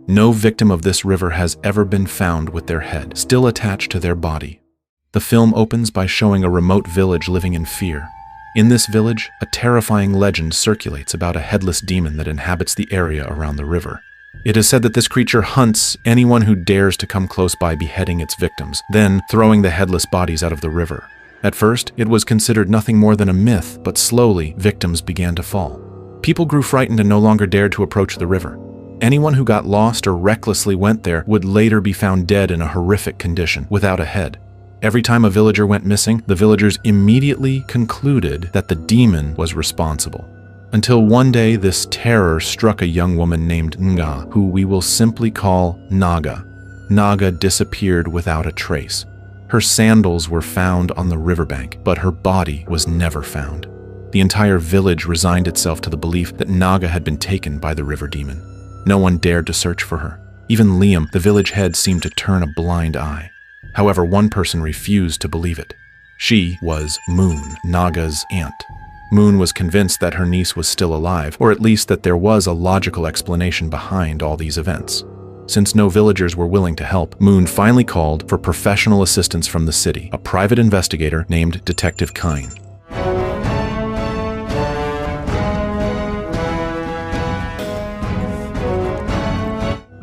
No victim of this river has ever been found with their head still attached to their body. The film opens by showing a remote village living in fear. In this village, a terrifying legend circulates about a headless demon that inhabits the area around the river. It is said that this creature hunts anyone who dares to come close by, beheading its victims, then throwing the headless bodies out of the river. At first, it was considered nothing more than a myth, but slowly, victims began to fall. People grew frightened and no longer dared to approach the river. Anyone who got lost or recklessly went there would later be found dead in a horrific condition, without a head. Every time a villager went missing, the villagers immediately concluded that the demon was responsible. Until one day, this terror struck a young woman named Nga, who we will simply call Naga. Naga disappeared without a trace. Her sandals were found on the riverbank, but her body was never found. The entire village resigned itself to the belief that Naga had been taken by the river demon. No one dared to search for her. Even Liam, the village head, seemed to turn a blind eye. However, one person refused to believe it. She was Moon, Naga's aunt. Moon was convinced that her niece was still alive, or at least that there was a logical explanation behind all these events. Since no villagers were willing to help, Moon finally called for professional assistance from the city, a private investigator named Detective Kine.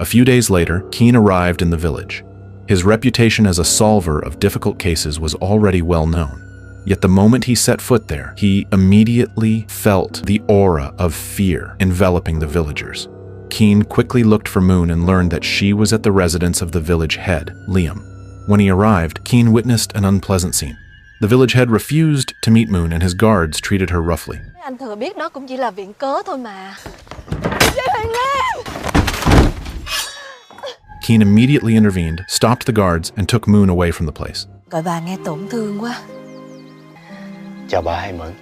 A few days later, Keen arrived in the village. His reputation as a solver of difficult cases was already well known. Yet the moment he set foot there, he immediately felt the aura of fear enveloping the villagers. Keen quickly looked for Moon and learned that she was at the residence of the village head, Liam. When he arrived, Keen witnessed an unpleasant scene. The village head refused to meet Moon and his guards treated her roughly. Anh thừa biết đó cũng chỉ là viện cớ thôi mà. Keen immediately intervened, stopped the guards, and took Moon away from the place. Gọi bà nghe tổn thương quá. Chào bà Hai Mẫn.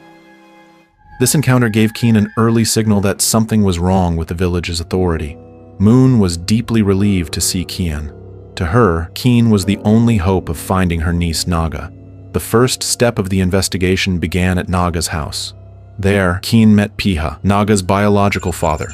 This encounter gave Keen an early signal that something was wrong with the village's authority. Moon was deeply relieved to see Keen. To her, Keen was the only hope of finding her niece Naga. The first step of the investigation began at Naga's house. There, Keen met Piha, Naga's biological father.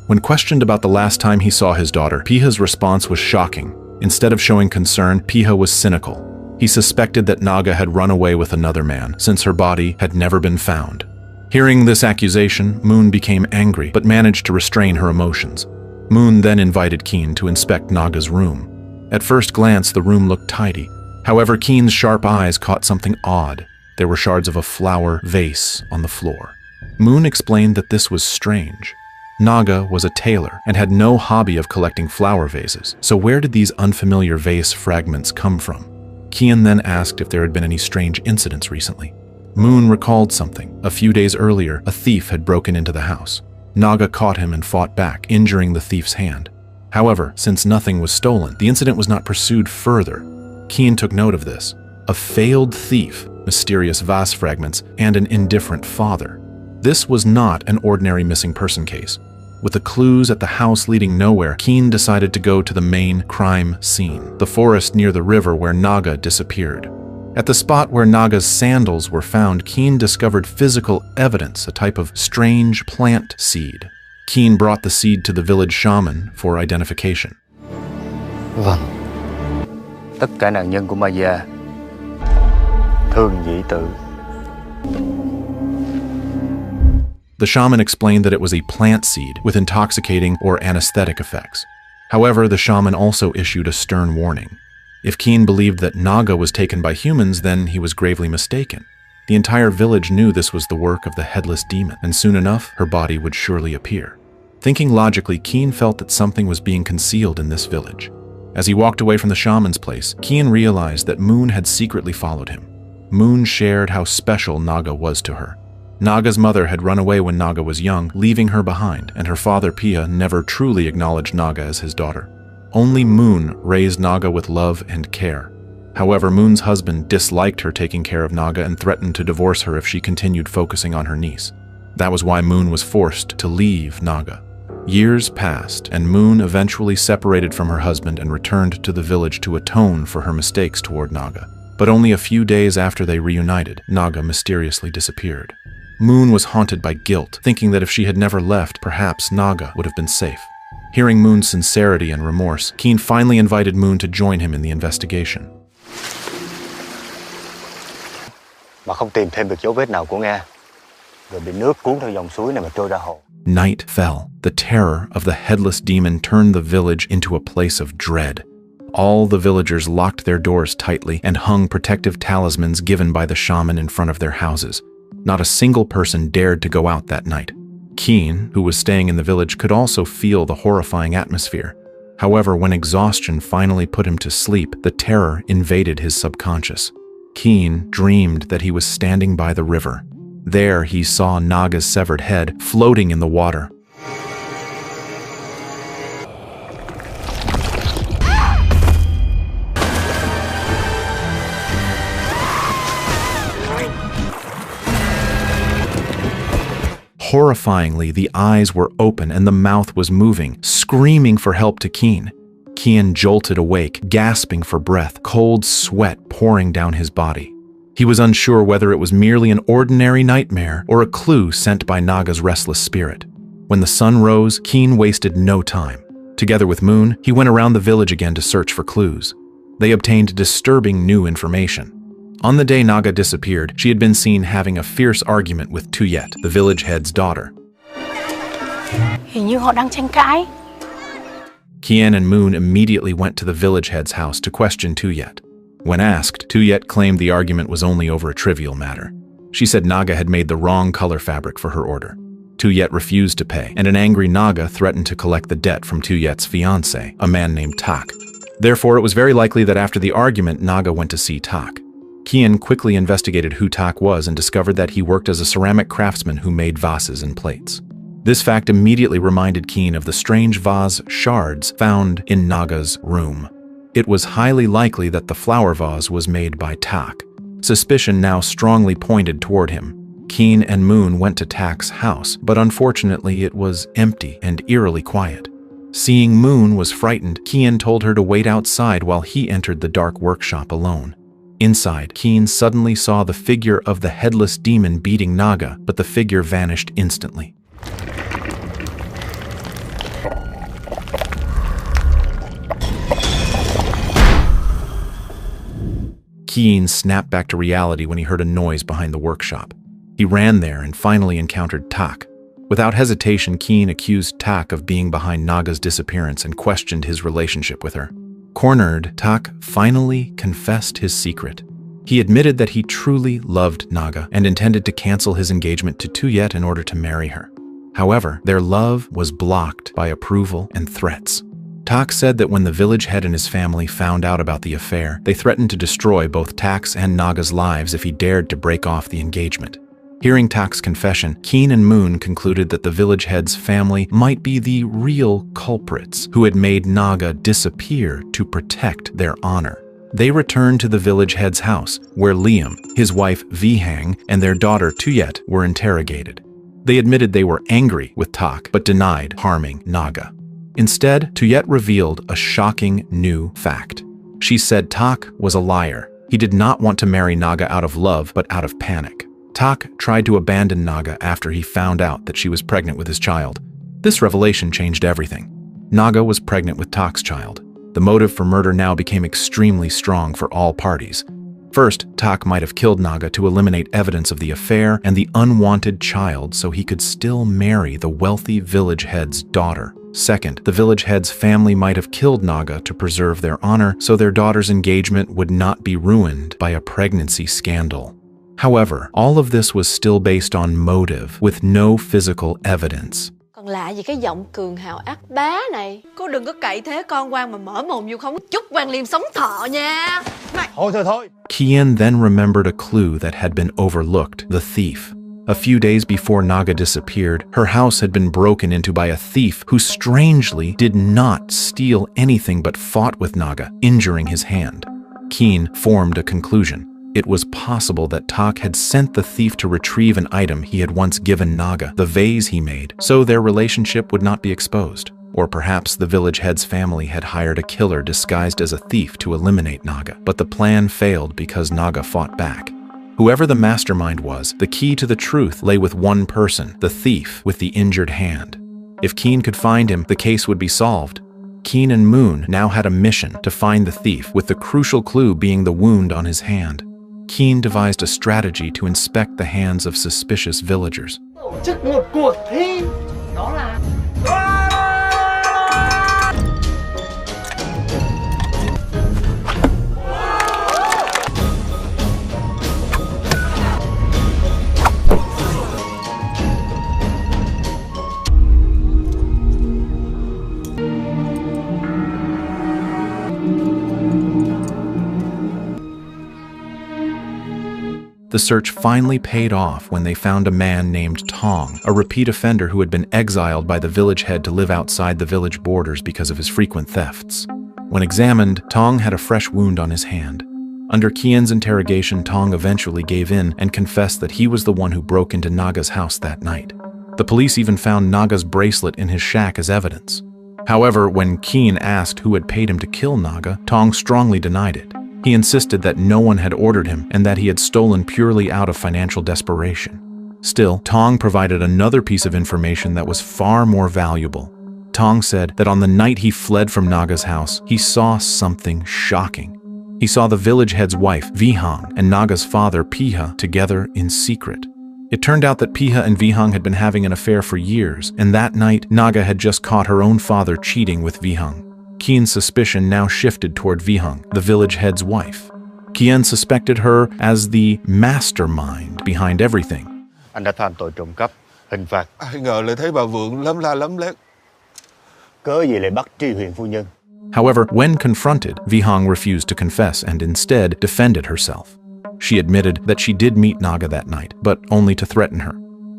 When questioned about the last time he saw his daughter, Piha's response was shocking. Instead of showing concern, Piha was cynical. He suspected that Naga had run away with another man, since her body had never been found. Hearing this accusation, Moon became angry, but managed to restrain her emotions. Moon then invited Keen to inspect Naga's room. At first glance, the room looked tidy. However, Keen's sharp eyes caught something odd. There were shards of a flower vase on the floor. Moon explained that this was strange. Naga was a tailor and had no hobby of collecting flower vases, so where did these unfamiliar vase fragments come from? Keen then asked if there had been any strange incidents recently. Moon recalled something. A few days earlier, a thief had broken into the house. Naga caught him and fought back, injuring the thief's hand. However, since nothing was stolen, the incident was not pursued further. Keen took note of this. A failed thief, mysterious vase fragments, and an indifferent father. This was not an ordinary missing person case. With the clues at the house leading nowhere, Keen decided to go to the main crime scene, the forest near the river where Naga disappeared. At the spot where Naga's sandals were found, Keen discovered physical evidence, a type of strange plant seed. Keen brought the seed to the village shaman for identification. Vâng. Tất cả nạn nhân của Ma Gia thường nhị tự. The shaman explained that it was a plant seed with intoxicating or anesthetic effects. However, the shaman also issued a stern warning. If Keen believed that Naga was taken by humans, then he was gravely mistaken. The entire village knew this was the work of the headless demon, and soon enough, her body would surely appear. Thinking logically, Keen felt that something was being concealed in this village. As he walked away from the shaman's place, Keen realized that Moon had secretly followed him. Moon shared how special Naga was to her. Naga's mother had run away when Naga was young, leaving her behind, and her father Pia never truly acknowledged Naga as his daughter. Only Moon raised Naga with love and care. However, Moon's husband disliked her taking care of Naga and threatened to divorce her if she continued focusing on her niece. That was why Moon was forced to leave Naga. Years passed, and Moon eventually separated from her husband and returned to the village to atone for her mistakes toward Naga. But only a few days after they reunited, Naga mysteriously disappeared. Moon was haunted by guilt, thinking that if she had never left, perhaps Naga would have been safe. Hearing Moon's sincerity and remorse, Keen finally invited Moon to join him in the investigation. Mà không tìm thêm được dấu vết nào của Nga, rồi bị nước cuốn theo dòng suối này mà trôi ra hồ. Night fell. The terror of the headless demon turned the village into a place of dread. All the villagers locked their doors tightly and hung protective talismans given by the shaman in front of their houses. Not a single person dared to go out that night. Keen, who was staying in the village, could also feel the horrifying atmosphere. However, when exhaustion finally put him to sleep, the terror invaded his subconscious. Keen dreamed that he was standing by the river. There he saw Naga's severed head floating in the water. Horrifyingly, the eyes were open and the mouth was moving, screaming for help to Keen. Keen jolted awake, gasping for breath, cold sweat pouring down his body. He was unsure whether it was merely an ordinary nightmare or a clue sent by Naga's restless spirit. When the sun rose, Keen wasted no time. Together with Moon, he went around the village again to search for clues. They obtained disturbing new information. On the day Naga disappeared, she had been seen having a fierce argument with Tuyet, the village head's daughter. Hình như họ đang tranh cãi. Kien and Moon immediately went to the village head's house to question Tuyet. When asked, Tuyet claimed the argument was only over a trivial matter. She said Naga had made the wrong color fabric for her order. Tuyet refused to pay, and an angry Naga threatened to collect the debt from Tuyet's fiancé, a man named Tak. Therefore, it was very likely that after the argument, Naga went to see Tak. Kien quickly investigated who Tak was and discovered that he worked as a ceramic craftsman who made vases and plates. This fact immediately reminded Keen of the strange vase shards found in Naga's room. It was highly likely that the flower vase was made by Tak. Suspicion now strongly pointed toward him. Keen and Moon went to Tak's house, but unfortunately it was empty and eerily quiet. Seeing Moon was frightened, Kien told her to wait outside while he entered the dark workshop alone. Inside, Keen suddenly saw the figure of the headless demon beating Naga, but the figure vanished instantly. Keen snapped back to reality when he heard a noise behind the workshop. He ran there and finally encountered Tak. Without hesitation, Keen accused Tak of being behind Naga's disappearance and questioned his relationship with her. Cornered, Tak finally confessed his secret. He admitted that he truly loved Naga and intended to cancel his engagement to Tuyet in order to marry her. However, their love was blocked by approval and threats. Tak said that when the village head and his family found out about the affair, they threatened to destroy both Tak's and Naga's lives if he dared to break off the engagement. Hearing Tak's confession, Keen and Moon concluded that the village head's family might be the real culprits who had made Naga disappear to protect their honor. They returned to the village head's house, where Liam, his wife Vihang, and their daughter Tuyet were interrogated. They admitted they were angry with Tak, but denied harming Naga. Instead, Tuyet revealed a shocking new fact. She said Tak was a liar. He did not want to marry Naga out of love, but out of panic. Tak tried to abandon Naga after he found out that she was pregnant with his child. This revelation changed everything. Naga was pregnant with Tak's child. The motive for murder now became extremely strong for all parties. First, Tak might have killed Naga to eliminate evidence of the affair and the unwanted child so he could still marry the wealthy village head's daughter. Second, the village head's family might have killed Naga to preserve their honor so their daughter's engagement would not be ruined by a pregnancy scandal. However, all of this was still based on motive, with no physical evidence. Còn lạ gì cái giọng cường hào ác bá này. Cô đừng có cậy thế con quan mà mở mồm vô không chúc quan liêm sống thọ nha. Thôi. Kian then remembered a clue that had been overlooked, the thief. A few days before Naga disappeared, her house had been broken into by a thief who strangely did not steal anything but fought with Naga, injuring his hand. Keen formed a conclusion. It was possible that Tak had sent the thief to retrieve an item he had once given Naga, the vase he made, so their relationship would not be exposed. Or perhaps the village head's family had hired a killer disguised as a thief to eliminate Naga, but the plan failed because Naga fought back. Whoever the mastermind was, the key to the truth lay with one person, the thief with the injured hand. If Keen could find him, the case would be solved. Keen and Moon now had a mission to find the thief, with the crucial clue being the wound on his hand. Keen devised a strategy to inspect the hands of suspicious villagers. Tổ chức một cuộc thi, đó là The search finally paid off when they found a man named Tong, a repeat offender who had been exiled by the village head to live outside the village borders because of his frequent thefts. When examined, Tong had a fresh wound on his hand. Under Kian's interrogation, Tong eventually gave in and confessed that he was the one who broke into Naga's house that night. The police even found Naga's bracelet in his shack as evidence. However, when Keen asked who had paid him to kill Naga, Tong strongly denied it. He insisted that no one had ordered him and that he had stolen purely out of financial desperation. Still, Tong provided another piece of information that was far more valuable. Tong said that on the night he fled from Naga's house, he saw something shocking. He saw the village head's wife, Vihang, and Naga's father, Piha, together in secret. It turned out that Piha and Vihang had been having an affair for years, and that night, Naga had just caught her own father cheating with Vihang. Kien's suspicion now shifted toward Vihang, the village head's wife. Kien suspected her as the mastermind behind everything. Anh đã phạm tội trộm cắp, hình phạt. Ai ngờ lại thấy bà Vượng lấm la lấm lét. Cớ gì lại bắt tri huyện phu nhân? However, when confronted, Vihang refused to confess and instead defended herself. She admitted that she did meet Naga that night, but only to threaten her.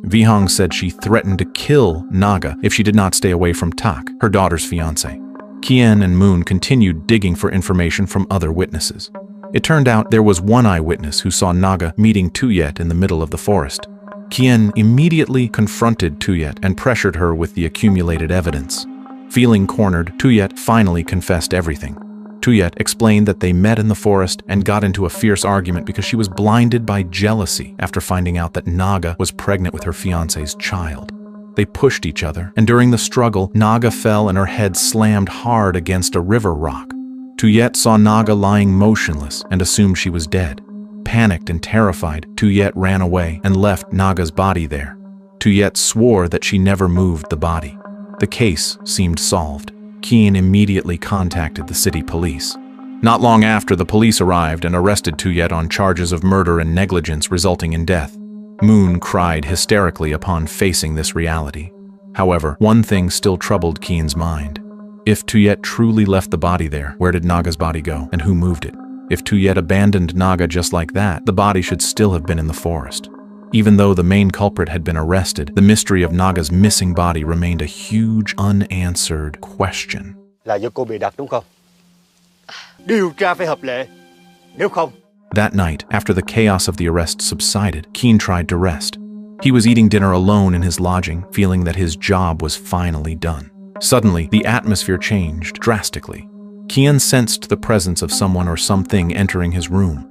Vihang said she threatened to kill Naga if she did not stay away from Tak, her daughter's fiancé. Kien and Moon continued digging for information from other witnesses. It turned out there was one eyewitness who saw Naga meeting Tuyet in the middle of the forest. Kien immediately confronted Tuyet and pressured her with the accumulated evidence. Feeling cornered, Tuyet finally confessed everything. Tuyet explained that they met in the forest and got into a fierce argument because she was blinded by jealousy after finding out that Naga was pregnant with her fiancé's child. They pushed each other, and during the struggle, Naga fell and her head slammed hard against a river rock. Tuyet saw Naga lying motionless and assumed she was dead. Panicked and terrified, Tuyet ran away and left Naga's body there. Tuyet swore that she never moved the body. The case seemed solved. Keen immediately contacted the city police. Not long after, the police arrived and arrested Tuyet on charges of murder and negligence resulting in death. Moon cried hysterically upon facing this reality. However, one thing still troubled Keen's mind. If Tuyet truly left the body there, where did Naga's body go, and who moved it? If Tuyet abandoned Naga just like that, the body should still have been in the forest. Even though the main culprit had been arrested, the mystery of Naga's missing body remained a huge unanswered question. Là do cô bị đặt đúng không? Điều tra phải hợp lệ. Nếu không, That night, after the chaos of the arrest subsided, Keen tried to rest. He was eating dinner alone in his lodging, feeling that his job was finally done. Suddenly, the atmosphere changed drastically. Keen sensed the presence of someone or something entering his room.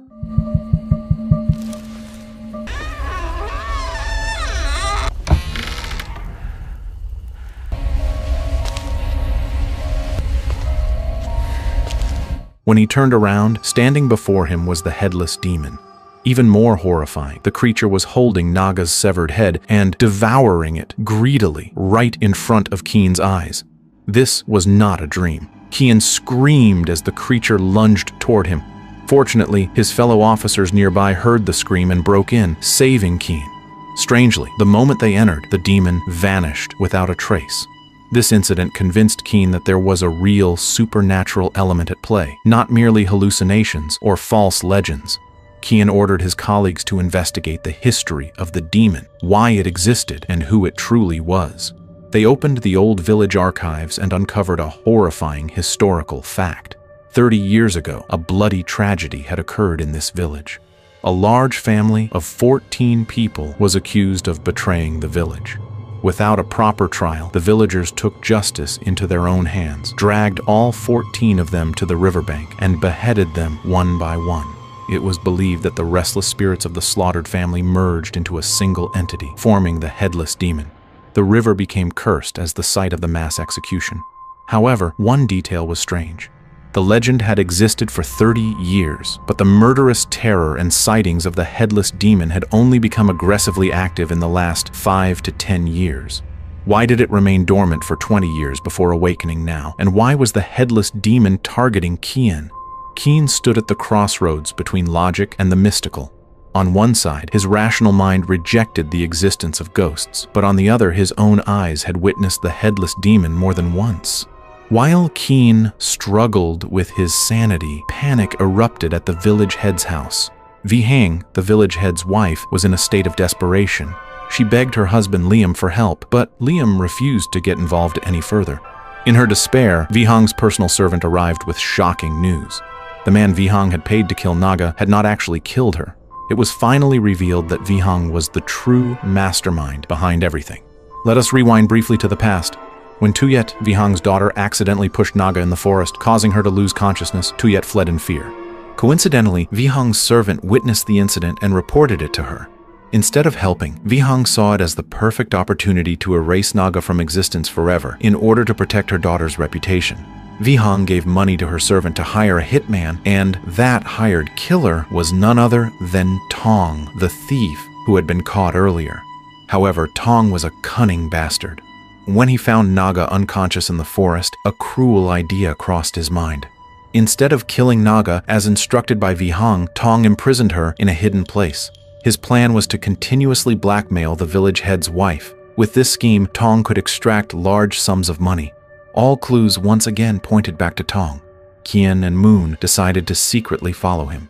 When he turned around, standing before him was the headless demon. Even more horrifying, the creature was holding Naga's severed head and devouring it greedily right in front of Keen's eyes. This was not a dream. Keen screamed as the creature lunged toward him. Fortunately, his fellow officers nearby heard the scream and broke in, saving Keen. Strangely, the moment they entered, the demon vanished without a trace. This incident convinced Keen that there was a real supernatural element at play, not merely hallucinations or false legends. Keen ordered his colleagues to investigate the history of the demon, why it existed, and who it truly was. They opened the old village archives and uncovered a horrifying historical fact. 30 years ago, a bloody tragedy had occurred in this village. A large family of 14 people was accused of betraying the village. Without a proper trial, the villagers took justice into their own hands, dragged all 14 of them to the riverbank, and beheaded them one by one. It was believed that the restless spirits of the slaughtered family merged into a single entity, forming the headless demon. The river became cursed as the site of the mass execution. However, one detail was strange. The legend had existed for 30 years, but the murderous terror and sightings of the headless demon had only become aggressively active in the last 5 to 10 years. Why did it remain dormant for 20 years before awakening now? And why was the headless demon targeting Kian? Kian stood at the crossroads between logic and the mystical. On one side, his rational mind rejected the existence of ghosts, but on the other, his own eyes had witnessed the headless demon more than once. While Kian struggled with his sanity, panic erupted at the village head's house. Vihang, the village head's wife, was in a state of desperation. She begged her husband Liam for help, but Liam refused to get involved any further. In her despair, Vihang's personal servant arrived with shocking news. The man Vihang had paid to kill Naga had not actually killed her. It was finally revealed that Vihang was the true mastermind behind everything. Let us rewind briefly to the past. When Tuyet, Vihang's daughter, accidentally pushed Naga in the forest, causing her to lose consciousness, Tuyet fled in fear. Coincidentally, Vihang's servant witnessed the incident and reported it to her. Instead of helping, Vihang saw it as the perfect opportunity to erase Naga from existence forever in order to protect her daughter's reputation. Vihang gave money to her servant to hire a hitman, and that hired killer was none other than Tong, the thief who had been caught earlier. However, Tong was a cunning bastard. When he found Naga unconscious in the forest, a cruel idea crossed his mind. Instead of killing Naga, as instructed by Vihang, Tong imprisoned her in a hidden place. His plan was to continuously blackmail the village head's wife. With this scheme, Tong could extract large sums of money. All clues once again pointed back to Tong. Kian and Moon decided to secretly follow him.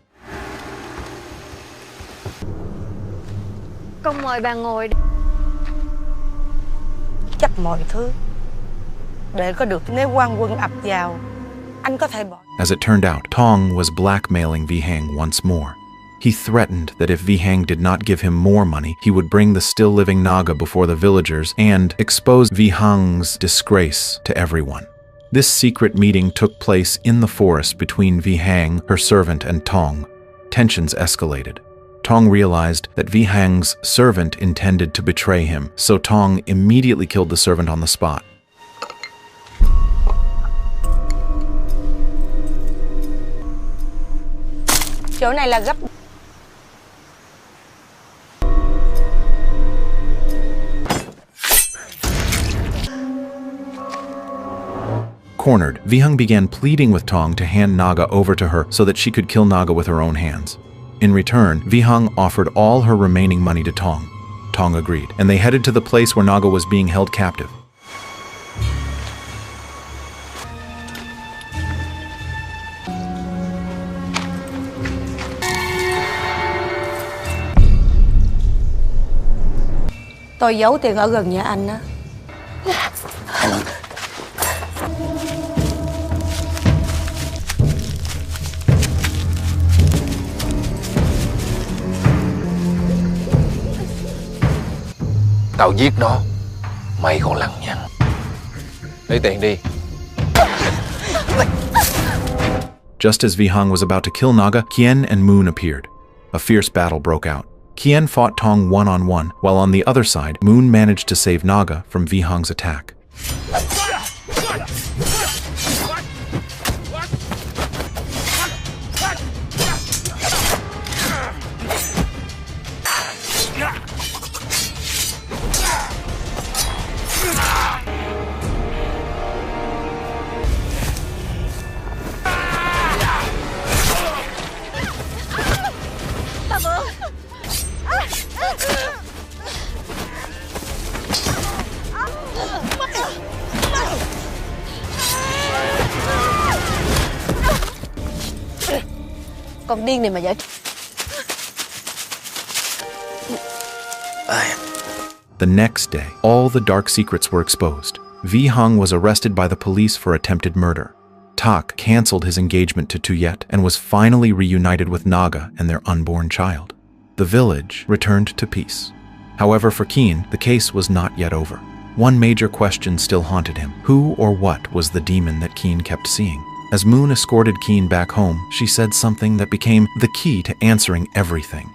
Con mời bà ngồi. Chấp mọi thứ để có được nếu quan quân ập vào, anh có thể bỏ. As it turned out, Tong was blackmailing Vihang once more. He threatened that if Vihang did not give him more money, he would bring the still-living Naga before the villagers and expose Vihang's disgrace to everyone. This secret meeting took place in the forest between Vihang, her servant, and Tong. Tensions escalated. Tong realized that Vihang's servant intended to betray him, so Tong immediately killed the servant on the spot. Chỗ này là gấp. Cornered, Vihang began pleading with Tong to hand Naga over to her so that she could kill Naga with her own hands. In return, Vihang offered all her remaining money to Tong. Tong agreed, and they headed to the place where Naga was being held captive. Tôi giấu tiền ở gần nhà anh á. Tao giết nó, mày còn lằng nhằng. Lấy tiền đi. Just as Vihang was about to kill Naga, Kian and Moon appeared. A fierce battle broke out. Kian fought Tong one-on-one, while on the other side, Moon managed to save Naga from Vihang's attack. Con điên này mà giải. The next day, all the dark secrets were exposed. Vihang was arrested by the police for attempted murder. Tak canceled his engagement to Tuyet and was finally reunited with Naga and their unborn child. The village returned to peace. However, for Keen, the case was not yet over. One major question still haunted him. Who or what was the demon that Keen kept seeing? As Moon escorted Keen back home, she said something that became the key to answering everything.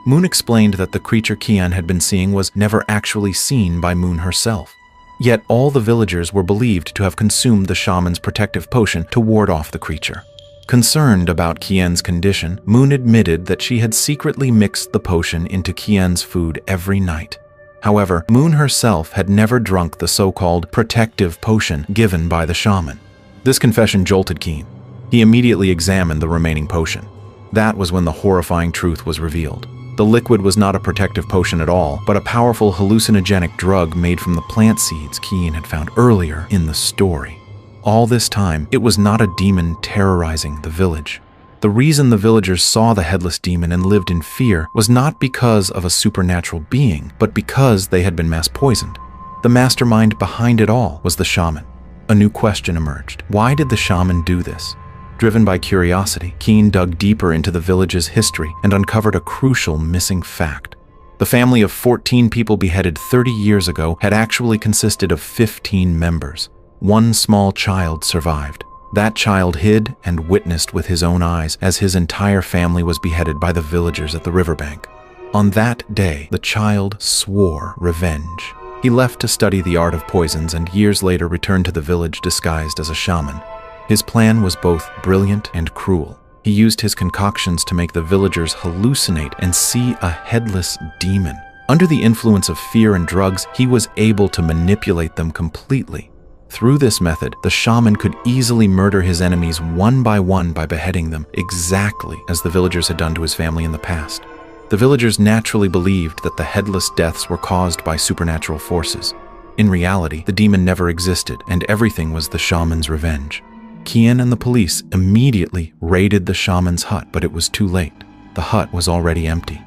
Moon explained that the creature Kian had been seeing was never actually seen by Moon herself. Yet all the villagers were believed to have consumed the shaman's protective potion to ward off the creature. Concerned about Kian's condition, Moon admitted that she had secretly mixed the potion into Kian's food every night. However, Moon herself had never drunk the so-called protective potion given by the shaman. This confession jolted Kian. He immediately examined the remaining potion. That was when the horrifying truth was revealed. The liquid was not a protective potion at all, but a powerful hallucinogenic drug made from the plant seeds Kian had found earlier in the story. All this time, it was not a demon terrorizing the village. The reason the villagers saw the headless demon and lived in fear was not because of a supernatural being, but because they had been mass poisoned. The mastermind behind it all was the shaman. A new question emerged. Why did the shaman do this? Driven by curiosity, Kian dug deeper into the village's history and uncovered a crucial missing fact. The family of 14 people beheaded 30 years ago had actually consisted of 15 members. One small child survived. That child hid and witnessed with his own eyes as his entire family was beheaded by the villagers at the riverbank. On that day, the child swore revenge. He left to study the art of poisons and years later returned to the village disguised as a shaman. His plan was both brilliant and cruel. He used his concoctions to make the villagers hallucinate and see a headless demon. Under the influence of fear and drugs, he was able to manipulate them completely. Through this method, the shaman could easily murder his enemies one by beheading them, exactly as the villagers had done to his family in the past. The villagers naturally believed that the headless deaths were caused by supernatural forces. In reality, the demon never existed, and everything was the shaman's revenge. Kian and the police immediately raided the shaman's hut, but it was too late. The hut was already empty.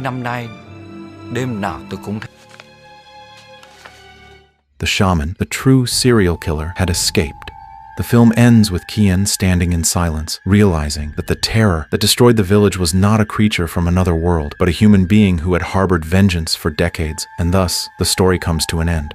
Năm nay, đêm nào tôi cũng thấy. The shaman, the true serial killer, had escaped. The film ends with Kian standing in silence, realizing that the terror that destroyed the village was not a creature from another world, but a human being who had harbored vengeance for decades, and thus the story comes to an end.